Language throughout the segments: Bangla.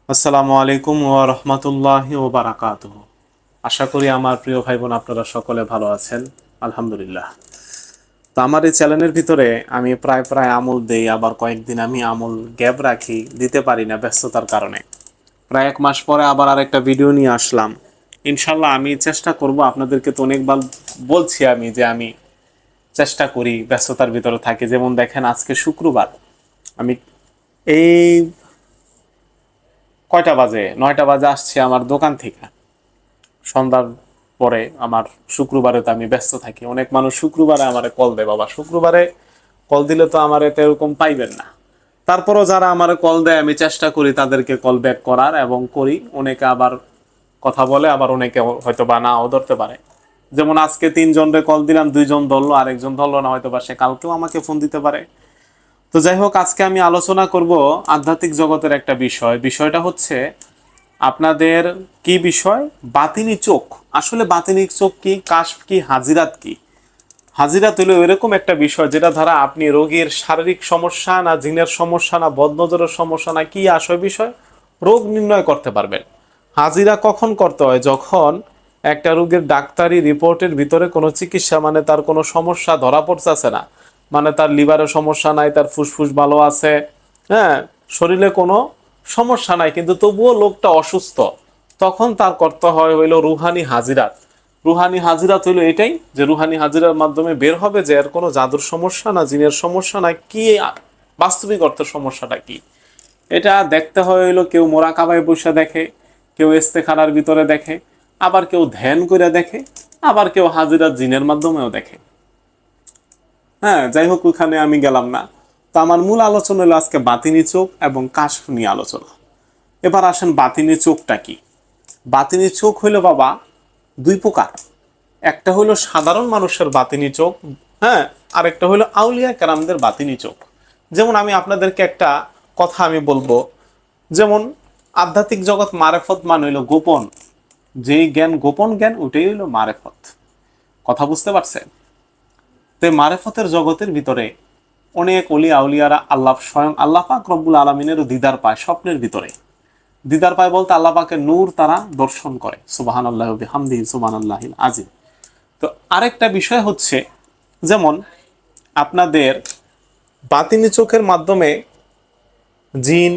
আসসালামু আলাইকুম ওয়া রাহমাতুল্লাহি ওয়া বারাকাতুহু। আশা করি আমার প্রিয় ভাই বোন আপনারা সকলে ভালো আছেন। আলহামদুলিল্লাহ। তো আমার এই চ্যানেলের ভিতরে আমি প্রায় প্রায় আমল দেই, আবার কয়েকদিন আমি আমল গ্যাপ রাখি, দিতে পারি না ব্যস্ততার কারণে। প্রায় 1 মাস পরে আবার আরেকটা ভিডিও নিয়ে আসলাম। ইনশাল্লাহ আমি চেষ্টা করব, আপনাদেরকে তো অনেকবার বলছি আমি যে আমি চেষ্টা করি, ব্যস্ততার ভিতরে থাকি। যেমন দেখেন আজকে শুক্রবার, আমি এই কয়টা বাজে 9টা বাজে আসছি আমার দোকান থেকে। সন্ধ্যার পরে আমার শুক্রবারে তো আমি ব্যস্ত থাকি। অনেক মানুষ শুক্রবারে আমারে কল দেয়, বাবা শুক্রবারে কল দিলে তো আমার এতে এরকম পাইবেন না। তারপরও যারা আমারে কল দেয় আমি চেষ্টা করি তাদেরকে কল ব্যাক করার, এবং করি। অনেকে আবার কথা বলে, আবার অনেকে হয়তো বা নাও ধরতে পারে। যেমন আজকে 3জনরে কল দিলাম, 2জন ধরলো, আরেকজন ধরলো না, হয়তো বা সে কালকেও আমাকে ফোন দিতে পারে। তো যাই হোক, আজকে আমি আলোচনা করব আধ্যাত্মিক জগতের একটা বিষয়টা হচ্ছে আপনাদের কি বিষয়, বাতিনি চোখ। আসলে বাতিনি চোখ কি, কাশফ কি, হাজিরাত কি? হাজিরাত হলো এরকম একটা বিষয় যেটা দ্বারা আপনি রোগীর শারীরিক সমস্যা, না জিনের সমস্যা, না বদনজরের সমস্যা, না কি আসল বিষয়, রোগ নির্ণয় করতে পারবেন। হাজিরা কখন করতে হয়? যখন একটা রোগীর ডাক্তারি রিপোর্টের ভিতরে কোনো চিকিৎসা, মানে তার কোনো সমস্যা ধরা পড়তেছে না, মানে তার লিভারের সমস্যা নাই, তার ফুসফুস ভালো আছে, হ্যাঁ, শরীরে কোনো সমস্যা নাই, কিন্তু তবুও লোকটা অসুস্থ, তখন তার করতে হয় হইল রুহানি হাজিরাত। রুহানি হাজিরাত হইলো এটাই যে রুহানি হাজিরার মাধ্যমে বের হবে যে এর কোনো জাদুর সমস্যা, না জিনের সমস্যা, না কি বাস্তবিক অর্থের সমস্যাটা কি। এটা দেখতে হয় হইলো কেউ মোরাকাবায় বসে দেখে, কেউ ইস্তেখারার ভিতরে দেখে, আবার কেউ ধ্যান করে দেখে, আবার কেউ হাজিরাত জিনের মাধ্যমেও দেখে। হ্যাঁ, যাই হোক, ওখানে আমি গেলাম না। তো আমার মূল আলোচনা হলো আজকে বাতিনি চোখ এবং কাশফ নিয়ে আলোচনা। এবার আসেন বাতিনি চোখটা কি। বাতিনি চোখ হইলো বাবা 2 প্রকার। একটা হইলো সাধারণ মানুষের বাতিনি চোখ, হ্যাঁ, আরেকটা হইলো আউলিয়া কেরামদের বাতিনি চোখ। যেমন আমি আপনাদেরকে একটা কথা আমি বলবো, যেমন আধ্যাত্মিক জগৎ মারেফত মানে হইলো গোপন, যেই জ্ঞান গোপন জ্ঞান, ওটাই হইলো মারেফত। কথা বুঝতে পারছেন? তো মারেফতের জগতের ভিতরে অনেক অলি আউলিয়ারা আল্লাহ, স্বয়ং আল্লাহ পাক রব্বুল আলমিনেরও দিদার পায় স্বপ্নের ভিতরে। দিদার পায় বলতে আল্লাহ পাকের নূর তারা দর্শন করে। সুবহানাল্লাহি ওয়া বিহামদিহি সুবহানাল্লাহিল আজিম। তো আরেকটা বিষয় হচ্ছে, যেমন আপনাদের বাতিনি চোখের মাধ্যমে জিন,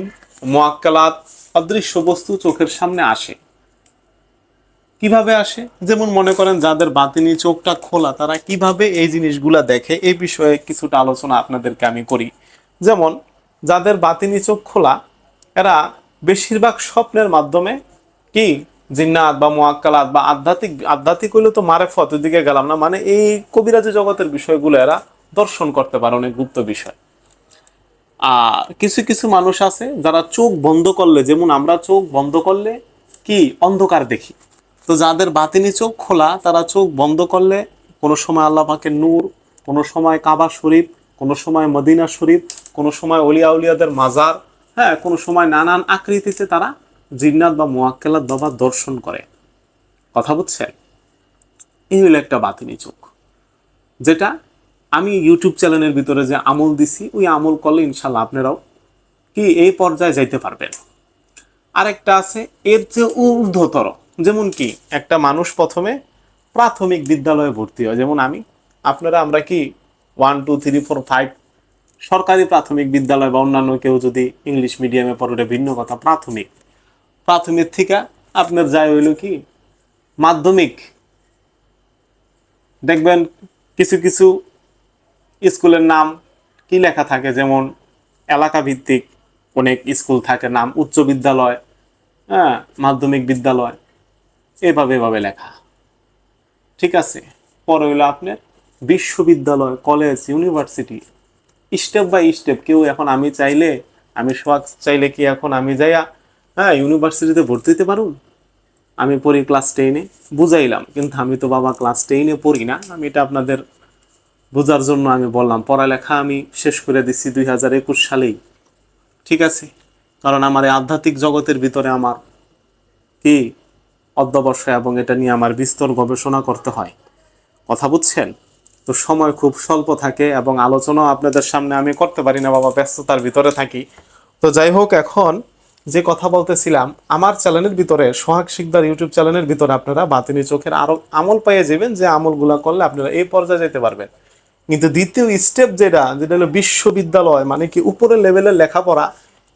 মুআক্কালাত, অদৃশ্য বস্তু চোখের সামনে আসে। কিভাবে আসে? যেমন মনে করেন যাদের বাতিনি চোখটা খোলা, তারা কিভাবে এই জিনিসগুলা দেখে, এই বিষয়ে কিছুটা আলোচনা আপনাদেরকে আমি করি। যেমন যাদের বাতিনি চোখ খোলা, এরা বেশিরভাগ স্বপ্নের মাধ্যমে কি জিন্নাত বা মুআক্কালাত বা আধ্যাত্মিক হইলে তো মারেফত, ওইদিকে গেলাম না, মানে এই কবিরাজি জগতের বিষয়গুলো এরা দর্শন করতে পারে, অনেক গুপ্ত বিষয়। আর কিছু কিছু মানুষ আছে যারা চোখ বন্ধ করলে, যেমন আমরা চোখ বন্ধ করলে কি অন্ধকার দেখি। তো যাদের বাতিনি চোখ খোলা, তারা চোখ বন্ধ করলে কোনো সময় আল্লাহ পাকের নূর, কোনো সময় কাবা শরীফ, কোনো সময় মদিনা শরীফ, কোনো সময় অলিয়া উলিয়াদের মাজার, হ্যাঁ, কোনো সময় নানান আকৃতিতে তারা জিন্নাত বা মুআক্কালাত বাবা দর্শন করে। কথা বুঝছেন? এই হলো একটা বাতিনি চোখ, যেটা আমি ইউটিউব চ্যানেলের ভিতরে যে আমল দিছি, ওই আমল করলে ইনশাল্লাহ আপনারাও কি এই পর্যায়ে যাইতে পারবেন। আরেকটা আছে এর যে ঊর্ধ্বতর, যেমন কি একটা মানুষ প্রথমে প্রাথমিক বিদ্যালয়ে ভর্তি হয়, যেমন আমরা কি 1 2 3 4 5 সরকারি প্রাথমিক বিদ্যালয়, বা অন্যান্য কেউ যদি ইংলিশ মিডিয়ামে পড়ে ওটা ভিন্ন কথা। প্রাথমিক প্রাথমিক থেকে আপনার যায় হইল কি মাধ্যমিক। দেখবেন কিছু কিছু স্কুলের নাম কি লেখা থাকে, যেমন এলাকা ভিত্তিক অনেক স্কুল থাকে নাম, উচ্চ বিদ্যালয়, হ্যাঁ, মাধ্যমিক বিদ্যালয়, এভাবে এভাবে লেখা। ঠিক আছে? পরে হইলো আপনার বিশ্ববিদ্যালয়, college, university, step by step. কেউ এখন আমি চাইলে, আমি সোহাগ চাইলে কি এখন আমি যাইয়া, হ্যাঁ, ইউনিভার্সিটিতে ভর্তি হতে পারুন? আমি পড়ি ক্লাস 10-এ, বুঝাইলাম, কিন্তু আমি তো বাবা ক্লাস 10-এ পড়ি না। আমি এটা আপনাদের বোঝার জন্য আমি বললাম, পড়ালেখা আমি শেষ করে দিচ্ছি 2021 সালেই। ঠিক আছে? কারণ আমার এই আধ্যাত্মিক জগতের ভিতরে আমার কি অধ্যবসায়, এবং এটা নিয়ে আমার বিস্তর গবেষণা করতে হয়। কথা বুঝছেন? তো সময় খুব স্বল্প থাকে, এবং আলোচনাও আপনাদের সামনে আমি করতে পারি না বাবা, ব্যস্ততার ভিতরে থাকি। তো যাই হোক, এখন যে কথা বলতেছিলাম, আমার চ্যানেলের ভিতরে, সোহাগ শিকদার ইউটিউব চ্যানেলের ভিতরে আপনারা বাতিনি চোখের আরো আমল পেয়ে যাবেন, যে আমলগুলা করলে আপনারা এই পর্যায়ে যেতে পারবেন। কিন্তু দ্বিতীয় স্টেপ যেটা যেটা হলো বিশ্ববিদ্যালয়, মানে কি উপরের লেভেলের লেখাপড়া,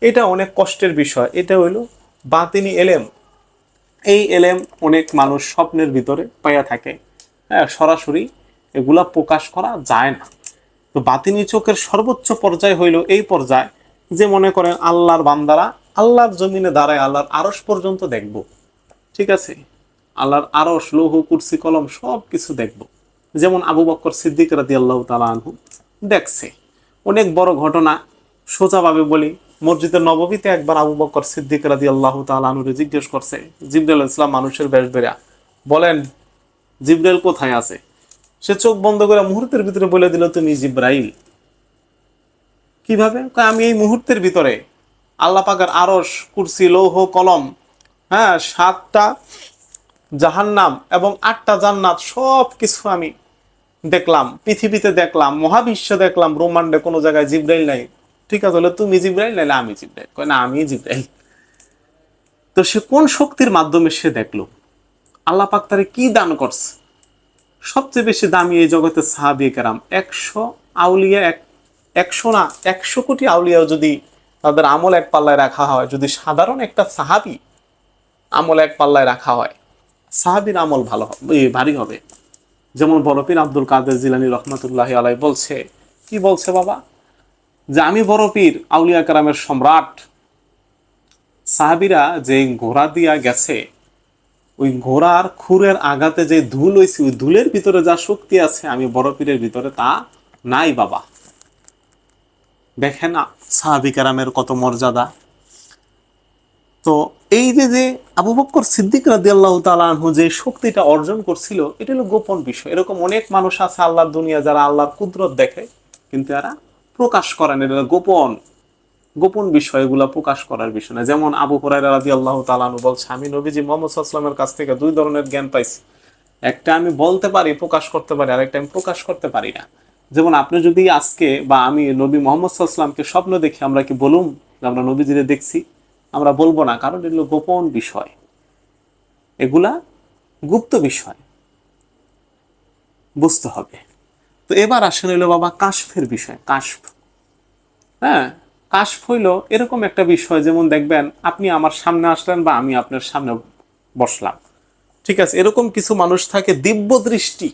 এটা অনেক কষ্টের বিষয়। এটা হইলো বাতিনি এলেম। এই এলেম অনেক মানুষ স্বপ্নের ভিতরে পাইয়া থাকে, হ্যাঁ, সরাসরি এগুলা প্রকাশ করা যায় না। তো বাতিনি চোখের সর্বোচ্চ পর্যায় হইল এই পর্যায়, যে মনে করেন আল্লাহর বান্দারা আল্লাহর জমিনে দাঁড়ায় আল্লাহর আরশ পর্যন্ত দেখব, ঠিক আছে, আল্লাহর আরশ, লৌহ, কুরসি, কলম সব কিছু দেখব। যেমন আবু বকর সিদ্দিক রাদিয়াল্লাহু তাআলা আনহু দেখছে। অনেক বড় ঘটনা। সোজাভাবে বলি, মসজিদের নববীতে একবার আবু বকর সিদ্দিক রাদিয়াল্লাহু তাআলা আনহুকে জিজ্ঞেস করছে জিবরাইল আলাইহিস সালাম মানুষের বেশ ধরে, বলেন জিবরাইল কোথায় আছে? সে চোখ বন্ধ করে মুহূর্তের ভিতরে বলে দিল, তুমি জিবরাইল। কিভাবে? আমি এই মুহূর্তের ভিতরে আল্লাহ পাকের আরশ, কুরসি, লৌহ, কলম, হ্যাঁ, 7টা জাহান্নাম এবং 8টা জান্নাত সব কিছু আমি দেখলাম, পৃথিবীতে দেখলাম, মহাবিশ্বে দেখলাম, ব্রহ্মাণ্ডে কোনো জায়গায় জিবরাইল নাই। ঠিক আছে, হলে তুমি জিবরাইল, নাইলে আমি জিবরাইল। কয় না, আমি জিবরাইল। তো সে কোন শক্তির মাধ্যমে সে দেখলো? আল্লাহ পাক তারে কি দান করছে? সবচেয়ে বেশি দামি এই জগতে সাহাবী কেরাম। 100 আউলিয়া, 100 না 100 কোটি আউলিয়াও যদি তাদের আমল এক পাল্লায় রাখা হয়, যদি সাধারণ একটা সাহাবী আমল এক পাল্লায় রাখা হয়, সাহাবীর আমল ভালো হবে, ভারী হবে। যেমন বড় পীর আব্দুল কাদের জিলানী রহমাতুল্লাহি আলাইহি বলছে, কি বলছে বাবা, যে আমি বড় পীর আউলিয়া কেরামের সম্রাট। সাহাবীরা যে ঘোড়া দিয়া গেছে, ওই ঘোড়ার খুরের আঘাতে যে ধুল হয়েছে, ওই ধুলের ভিতরে যা শক্তি আছে আমি বড় পীরের ভিতরে তা নাই বাবা। দেখেন সাহাবী কেরামের কত মর্যাদা। তো এই যে যে আবু বকর সিদ্দিক রাদিয়াল্লাহু তাআলা আনহু যে শক্তিটা অর্জন করছিল, এটা হলো গোপন বিষয়। এরকম অনেক মানুষ আছে আল্লাহর দুনিয়া যারা আল্লাহর কুদরত দেখে, কিন্তু এরা প্রকাশ করেন, এটা গোপন গোপন বিষয়, এগুলা প্রকাশ করার বিষয় না। যেমন আবু হুরায়রা রাদিয়াল্লাহু তাআলা আনহু বলছে, আমি নবীজি মুহাম্মদ সাল্লাল্লাহু আলাইহি ওয়াসাল্লামের কাছ থেকে 2 ধরনের জ্ঞান পাইছি। একটা আমি বলতে পারি, প্রকাশ করতে পারি, আর একটা আমি প্রকাশ করতে পারি না। যেমন আপনি যদি আজকে বা আমি নবী মুহাম্মদ সাল্লাল্লাহু আলাইহি ওয়াসাল্লামকে স্বপ্ন দেখি, আমরা কি বলুম যে আমরা নবীজিরে দেখছি? আমরা বলবো না, কারণ এগুলো গোপন বিষয়, এগুলা গুপ্ত বিষয়, বুঝতে হবে। তো এবার আসেন হইলো বাবা কাশফের বিষয়। কাশফ, হ্যাঁ, কাশফ হইলো এরকম একটা বিষয়, যেমন দেখবেন আপনি আমার সামনে আসলেন বা আমি আপনার সামনে বসলাম, ঠিক আছে, এরকম কিছু মানুষ থাকে দিব্য দৃষ্টি,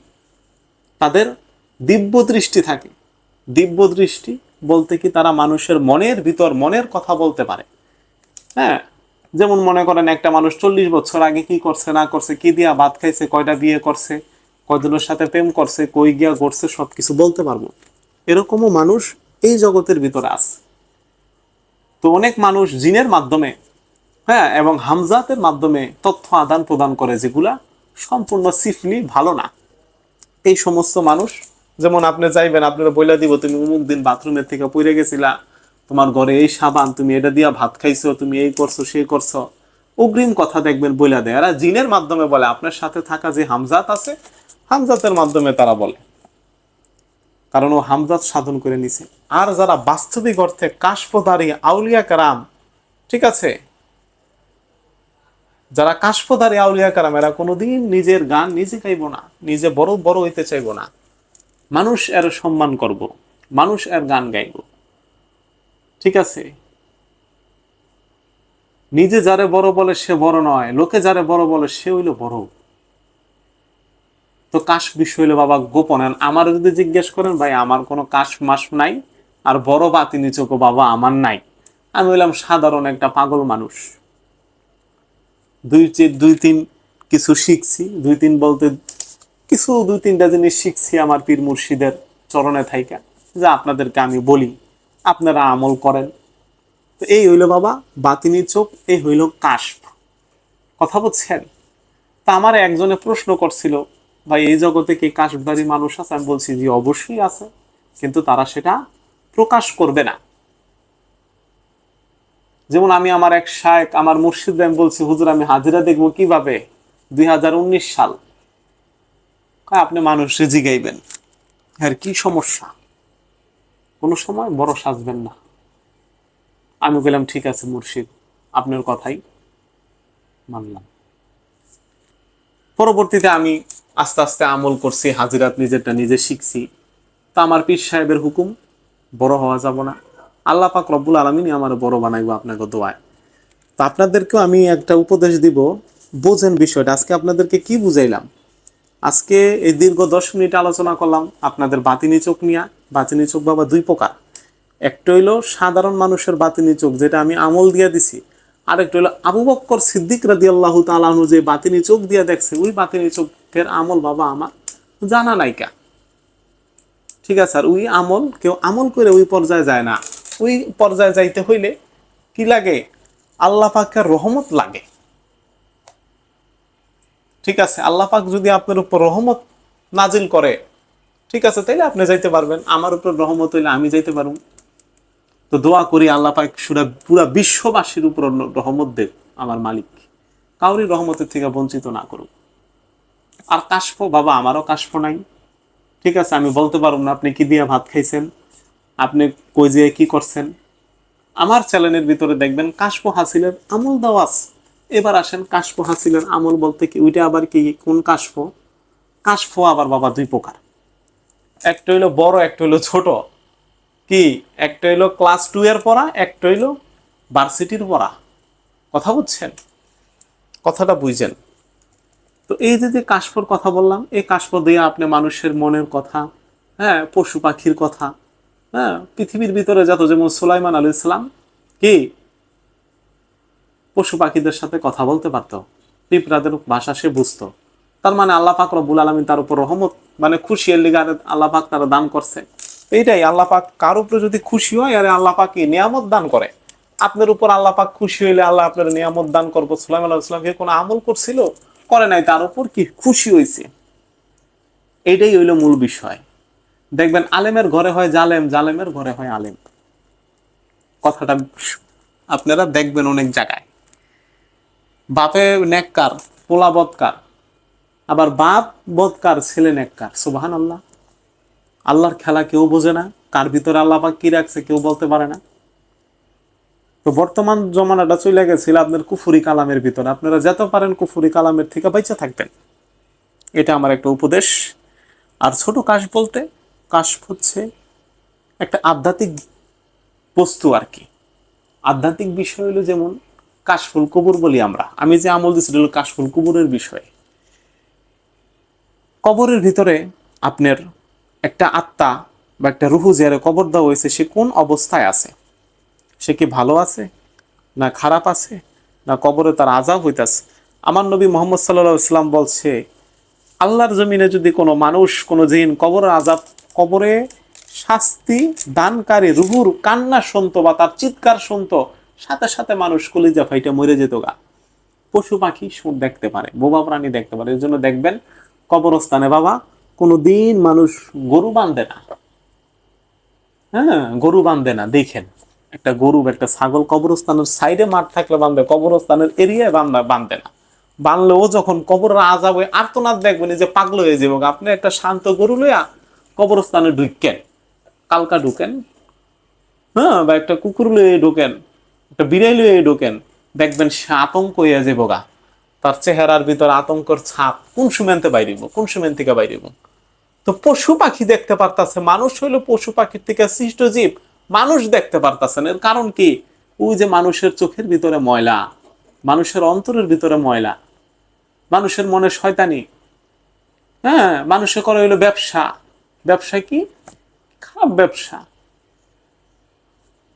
তাদের দিব্য দৃষ্টি থাকে। দিব্য দৃষ্টি বলতে কি, তারা মানুষের মনের ভিতর মনের কথা বলতে পারে, হ্যাঁ। যেমন মনে করেন একটা মানুষ 40 বছর আগে কি করছে না করছে, কি দিয়া ভাত খাইছে, কয়টা বিয়ে করছে, কয়জনের সাথে প্রেম করছে, কই গিয়া করছে, সবকিছু বলতে পারবো। এরকমও মানুষ এই জগতের ভিতরে আছে। তো অনেক মানুষ জিনের মাধ্যমে, হ্যাঁ, এবং হামজাতের মাধ্যমে তথ্য আদান প্রদান করে, যেগুলা সম্পূর্ণ সিফলি ভালো না। এই সমস্ত মানুষ, যেমন আপনি যাইবেন, আপনারা বইলা দিব, তুমি অমুক দিন বাথরুমের থেকে পড়ে গেছিলা, তোমার ঘরে এই সাবান, তুমি এটা দিয়া ভাত খাইছো, তুমি এই করছো সেই করছো, অগ্রিম কথা দেখবেন বইলা দেয়। এরা জিনের মাধ্যমে বলে, আপনার সাথে থাকা যে হামজাত আছে, হামজাতের মাধ্যমে তারা বলে, কারণ ও হামজাত সাধন করে নিছে। আর যারা বাস্তবিক অর্থে কাশফধারী আউলিয়া কারাম, ঠিক আছে, যারা কাশফধারী আউলিয়া কারাম, এরা কোনোদিন নিজের গান নিজে গাইব না, নিজে বড় বড় হইতে চাইব না। মানুষ এর সম্মান করব, মানুষ এর গান গাইব, ঠিক আছে। নিজে যারে বড় বলে সে বড় নয়, লোকে যারে বড় বলে সে হইল বড়। তো কাশ বিষয় হইলো বাবা গোপন। আমার যদি জিজ্ঞেস করেন, ভাই আমার কোনো কাশ মাস নাই, আর বড় বাতিনি চোখও বাবা আমার নাই। আমি হইলাম সাধারণ একটা পাগল মানুষ। দুই তিন কিছু শিখছি, দুই তিন বলতে কিছু 2-3টা জিনিস শিখছি আমার পীর মুর্শিদের চরণে থাইকা, যা আপনাদেরকে আমি বলি, আপনারা আমল করেন। তো এই হইল বাবা বাতিনি চোখ, এই হইল কাশফ। কথা বুঝছেন? তা আমার একজনে প্রশ্ন করছিল, ভাই এই জগতে কি কাশফধারী মানুষ আছে? আমি বলছি জি অবশ্যই আছে, কিন্তু তারা সেটা প্রকাশ করবে না। যেমন আমি আমার এক শায়েখ, আমার মুর্শিদ, আমি বলছি হুজুর আমি হাজিরা দেখবো কিভাবে? 2019 সাল। আপনি মানুষে জিগাইবেন, আর কি সমস্যা? কোনো সময় বড় সাজবেন না। আমি বললাম ঠিক আছে মুর্শিদ, আপনার কথাই মানলাম। পরবর্তীতে আমি আস্তে আস্তে আমল করছি, হাজিরাত নিজেরটা নিজে শিখছি। তা আমার পীর সাহেবের হুকুম, বড় হওয়া যাব না। আল্লাহ পাক রব্বুল আলামিনই আমার বড় বানাইবো আপনাকে দোয়ায়। তো আপনাদেরকেও আমি একটা উপদেশ দিব, বোঝেন বিষয়টা। আজকে আপনাদেরকে কি বুঝাইলাম? আজকে এই দীর্ঘ 10 মিনিট আলোচনা করলাম আপনাদের বাতিনি চোখ নিয়ে। বাতিনি চোখ বাবা দুই প্রকার। একটা হইলো সাধারণ মানুষের বাতিনি চোখ, যেটা আমি আমল দিয়ে দিছি। আরেকটা হইলো আবু বক্কর সিদ্দিক রাদিয়াল্লাহু তাআলা আনহু যে বাতিনি চোখ দিয়ে দেখছে, ওই বাতিনি চোখের আমল বাবা আমার জানা নাইকা। ঠিক আছে? আর ওই আমল কেউ আমল করে ওই পর্যায়ে যায় না। ওই পর্যায়ে যাইতে হইলে কি লাগে? আল্লাহ পাকের রহমত লাগে। ঠিক আছে? আল্লাহ পাক যদি আপনার উপর রহমত নাজিল করে, ঠিক আছে, তাইলে আপনি যাইতে পারবেন। আমার উপর রহমত হইলে আমি যাইতে পারবো। তো দোয়া করি আল্লাহ পাক পুরা বিশ্ববাসীর উপর রহমত দেব আমার মালিক, কাউরি রহমতের থেকে বঞ্চিত না করুক। আর কাশফ বাবা, আমারও কাশফ নাই। ঠিক আছে? আমি বলতে পারবো না আপনি কি দিয়ে ভাত খাইছেন, আপনি কই দিয়ে কি করছেন। আমার চ্যানেলের ভিতরে দেখবেন কাশফ হাসিলের আমল দেওয়া আছে। এবার আসেন, কাশফ হাসিলের আমল বলতে কি, ওইটা আবার কি, কোন কাশফ? কাশফ আবার বাবা দুই প্রকার। একটা হইলো বড়, একটা হইলো ছোট। কি? একটা হইলো ক্লাস 2 এর পড়া, একটা হইলো ভার্সিটির পড়া। কথা বুঝছেন? কথাটা বুঝছেন? তো এই যে কাশফর কথা বললাম, এই কাশফ দিয়ে আপনি মানুষের মনের কথা, হ্যাঁ, পশু পাখির কথা, হ্যাঁ, পৃথিবীর ভিতরে যত, যেমন সুলাইমান আলাইহিস সালাম কি পশু পাখিদের সাথে কথা বলতে পারতো, পিঁপড়াদের ভাষা সে বুঝতো। তার মানে আল্লাহ পাক রব্বুল আলামিন তার উপর রহমত, মানে খুশি এর লিগে আল্লাহ পাক তারা দান করছে। এইটাই, আল্লাহ পাক কার উপরে যদি খুশি হয়, আরে আল্লাহ পাক নিয়ামত দান করে। আপনার উপর আল্লাহ পাক খুশি হইলে আল্লাহ আপনার নিয়ামত দান করবো। সুলাইমান আলাইহিস সালাম কোনো আমল করছিল? করে নাই, তার উপর কি খুশি হয়েছে। এইটাই হইলো মূল বিষয়। দেখবেন আলেমের ঘরে হয় জালেম, জালেমের ঘরে হয় আলেম। কথাটা আপনারা দেখবেন অনেক জায়গায়। বাপে নেককার, পোলা বদকার, আবার বাপ বদকার, ছেলে নেককার। সুবহানাল্লাহ। আল্লাহর খেলা কেউ বোঝে না, কার ভিতরে আল্লাহ পাক কি রাখছে কেউ বলতে পারে না। তো বর্তমান জমানাটা চলে গেছিল আপনার কুফুরি কালামের ভিতরে। আপনারা যেতে পারেন কুফুরি কালামের থেকে বাইচা থাকবেন, এটা আমার একটা উপদেশ। আর ছোট কাশ বলতে, কাশ হচ্ছে একটা আধ্যাত্মিক বস্তু আর কি। আধ্যাত্মিক বিষয় হলো যেমন কাশফুল কবুর বলি আমরা। আমি যে আমল দিচ্ছি হলো কাশফুল কবুরের বিষয়। কবরের ভিতরে আপনার একটা আত্মা বা একটা রুহু যারে কবর দেওয়া হয়েছে, সে কোন অবস্থায় আছে, সে কি ভালো আছে না খারাপ আছে, না কবরে তার আযাব হইতাছে। আমার নবী মুহাম্মদ সাল্লাল্লাহু আলাইহি ওয়াসাল্লাম বলছে, আল্লাহর জমিনে যদি কোনো মানুষ, কোনো জিন কবরের আযাব, কবরে শাস্তি দানকারী রুহুর কান্না শুনতো বা তার চিৎকার শুনতো, সাথে সাথে মানুষ কলিজা ফাইটা মরে যেত গা। পশু পাখি দেখতে পারে, বোবা প্রাণী দেখতে পারে। এর জন্য দেখবেন কবরস্থানে বাবা কোনো দিন মানুষ গরু বাঁধে না। হ্যাঁ, গরু বাঁধে না। দেখেন, একটা গরু একটা ছাগল কবরস্থানের সাইডে মাঠ থাকলে বাঁধে, কবরস্থানের এরিয়ায় বাঁধে না। বানলেও যখন কবরের আযাব হয় আর্তনাদ দেখবেন যে পাগল হয়ে যাবো। আপনি একটা শান্ত গরু লইয়া কবরস্থানে ঢুকেন, কালকা ঢুকেন, হ্যাঁ, বা একটা কুকুর লইয়ে ঢোকেন, একটা বিড়াই লইয়ে ঢোকেন, দেখবেন সে আতঙ্ক হইয়া যাবো গা। তার চেহারার ভিতর আতঙ্কর ছাপ কোন সুমেনতে বাইরিব, কোন সুমেন থেকে বাইরিব। তো পশু পাখি দেখতে পারতাছে, মানুষ হইলো পশু পাখির থেকে সৃষ্ট জীব, মানুষ দেখতে পারতাছেন। এর কারণ কি? ওই যে মানুষের চোখের ভিতরে ময়লা, মানুষের অন্তরের ভিতরে ময়লা, মানুষের মনে শয়তানি, হ্যাঁ, মানুষে করে হইলো ব্যবসা। ব্যবসা কি? খারাপ ব্যবসা,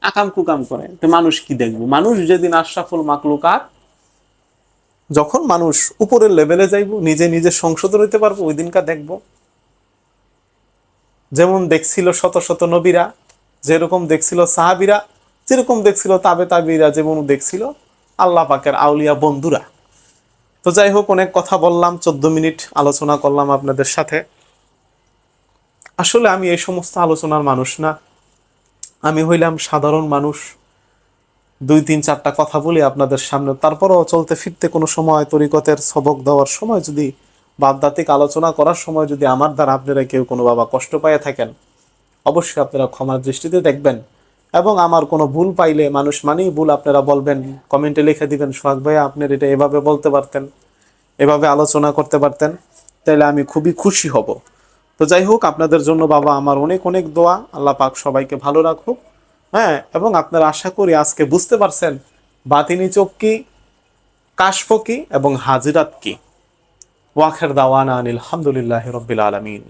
আকাম কুকাম করে। তো মানুষ কি দেখবো? মানুষ যেদিন আশরাফুল মাকলুকাত, যখন মানুষ উপরের লেভেলে যাইব, নিজে নিজে সংশোধন হইতে পারবো, ওই দিনকার দেখবো। যেমন দেখছিল শত শত নবীরা, যেরকম দেখছিল সাহাবীরা, যেরকম দেখছিল তাবে তাবিরা, যেমন দেখছিল আল্লাহ পাকের আউলিয়া বন্ধুরা। তো যাই হোক, অনেক কথা বললাম, 14 মিনিট আলোচনা করলাম আপনাদের সাথে। আসলে আমি এই সমস্ত আলোচনার মানুষ না, আমি হইলাম সাধারণ মানুষ। 2-3-4টা কথা বলি আপনাদের সামনে। তারপরও চলতে ফিরতে কোনো সময় তরিকতের সবক দেওয়ার সময় যদি বা আধ্যাত্মিক আলোচনা করার সময় যদি আমার দ্বারা আপনারা কেউ কোনো বাবা কষ্ট পাইয়া থাকেন, অবশ্যই আপনারা ক্ষমার দৃষ্টিতে দেখবেন এবং আমার কোনো ভুল পাইলে, মানুষ মানেই ভুল, আপনারা বলবেন, কমেন্টে লিখে দিবেন সোহাগ ভাইয়া আপনার এটা এভাবে বলতে পারতেন, এভাবে আলোচনা করতে পারতেন, তাহলে আমি খুবই খুশি হব। তো যাই হোক, আপনাদের জন্য বাবা আমার অনেক অনেক দোয়া। আল্লাহ পাক সবাইকে ভালো রাখুক। হ্যাঁ, এবং আপনারা আশা করি আজকে বুঝতে পারছেন বাতিনি চোখ কি, কাশফ কি এবং হাজিরাত কি। ওয়াখের দাওয়ানা আনিল হামদুলিল্লাহি রাব্বিল আলামিন।